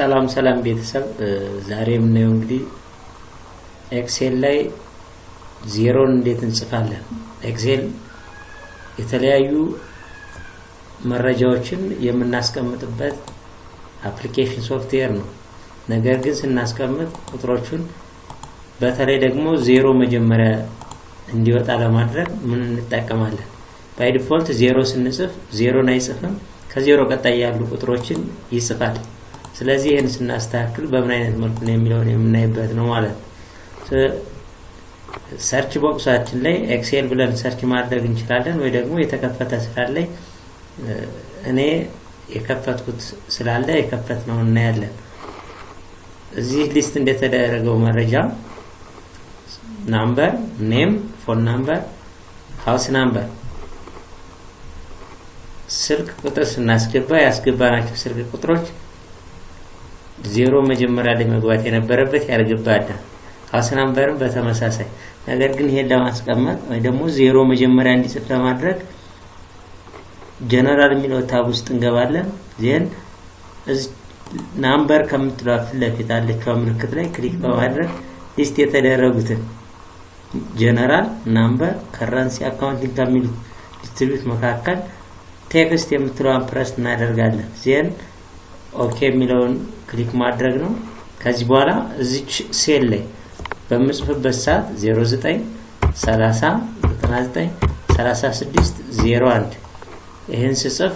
ሰላም ቤተሰብ ዛሬ የምናየው እንግዲህ ኤክሴል ላይ ዜሮን እንዴት እንጽፋለን። ኤክሴል የተለያዩ መረጃዎችን የምናስቀምጥበት አፕሊኬሽን ሶፍትዌር ነው። ነገር ግን ስናስቀምጥ ቁጥሮቹን በተለይ ደግሞ ዜሮ መጀመሪያ እንዲወጣ ለማድረግ ምን እንጠቀማለን? ባይ ዲፎልት ዜሮ ስንጽፍ ዜሮን አይጽፍም፣ ከዜሮ ቀጣይ ያሉ ቁጥሮችን ይጽፋል። ስለዚህ ይሄን ስናስተካክል በምን አይነት መልኩ ነው የሚለውን የምናይበት ነው ማለት ነው። ሰርች ቦክሳችን ላይ ኤክሴል ብለን ሰርች ማድረግ እንችላለን ወይ ደግሞ የተከፈተ ስላለ እኔ የከፈትኩት ስላለ የከፈትነው እናያለን። እዚህ ሊስት እንደተደረገው መረጃ ናምበር፣ ኔም፣ ፎን ናምበር፣ ሃውስ ናምበር፣ ስልክ ቁጥር ስናስገባ ያስገባናቸው ስልክ ቁጥሮች ዜሮ መጀመሪያ ላይ መግባት የነበረበት ያልገባዳ። ሃውስ ናምበርም በተመሳሳይ። ነገር ግን ይሄን ለማስቀመጥ ወይ ደግሞ ዜሮ መጀመሪያ እንዲጽፍ ለማድረግ ጀነራል የሚለው ታብ ውስጥ እንገባለን። ዜን ናምበር ከምትለው ፊት ለፊት አለችው ምልክት ላይ ክሊክ በማድረግ ሊስት የተደረጉትን ጀነራል፣ ናምበር፣ ከረንሲ፣ አካውንቲንግ ከሚሉት ዲስትሪቢዩት መካከል ቴክስት የምትለውን ፕረስ እናደርጋለን። ዜን ኦኬ የሚለውን ክሊክ ማድረግ ነው። ከዚህ በኋላ እዚች ሴል ላይ በምጽፍበት ሰዓት 09 30 99 36 01 ይሄን ስጽፍ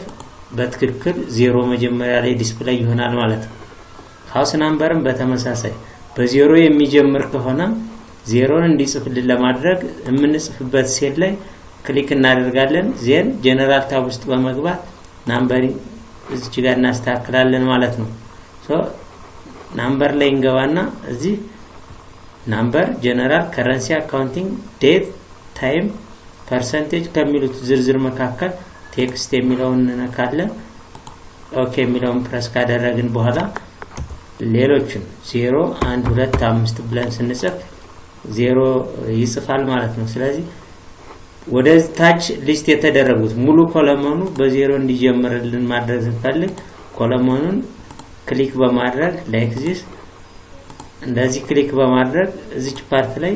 በትክክል ዜሮ መጀመሪያ ላይ ዲስፕሌይ ይሆናል ማለት ነው። ሃውስ ናምበርም በተመሳሳይ በዜሮ የሚጀምር ከሆነ ዜሮን እንዲጽፍልን ለማድረግ የምንጽፍበት ሴል ላይ ክሊክ እናደርጋለን። ዜን ጀነራል ታብ ውስጥ በመግባት ናምበሪንግ እዚህ ጋር እናስተካክላለን ማለት ነው። ናምበር ላይ እንገባና እዚህ ናምበር፣ ጀነራል፣ ከረንሲ፣ አካውንቲንግ፣ ዴት፣ ታይም፣ ፐርሰንቴጅ ከሚሉት ዝርዝር መካከል ቴክስት የሚለውን እንነካለን። ኦኬ የሚለውን ፕረስ ካደረግን በኋላ ሌሎችን 0 1 2 5 ብለን ስንጽፍ ዜሮ ይጽፋል ማለት ነው። ስለዚህ ወደ ታች ሊስት የተደረጉት ሙሉ ኮለመኑ በዜሮ እንዲጀምርልን ማድረግ ስንፈልግ ኮለመኑን ክሊክ በማድረግ ላይክ ዚስ እንደዚህ ክሊክ በማድረግ እዚች ፓርት ላይ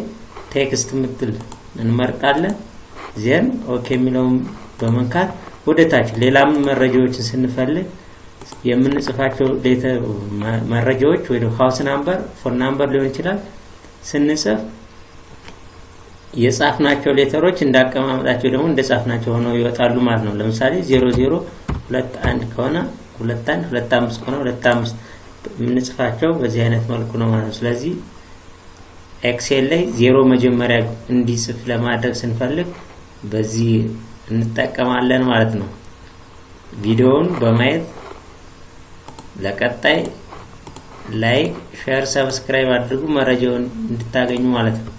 ቴክስት ምትል እንመርጣለን። ዜን ኦኬ የሚለውን በመንካት ወደ ታች ሌላም መረጃዎችን ስንፈልግ የምንጽፋቸው መረጃዎች ወይ ሃውስ ናምበር፣ ፎን ናምበር ሊሆን ይችላል ስንጽፍ የጻፍናቸው ሌተሮች እንዳቀማመጣቸው ደግሞ እንደጻፍናቸው ሆነው ይወጣሉ ማለት ነው። ለምሳሌ 0021 ከሆነ 2125 ከሆነ 25 የምንጽፋቸው በዚህ አይነት መልኩ ነው ማለት ነው። ስለዚህ ኤክሴል ላይ ዜሮ መጀመሪያ እንዲጽፍ ለማድረግ ስንፈልግ በዚህ እንጠቀማለን ማለት ነው። ቪዲዮውን በማየት ለቀጣይ ላይክ፣ ሼር፣ ሰብስክራይብ አድርጉ መረጃውን እንድታገኙ ማለት ነው።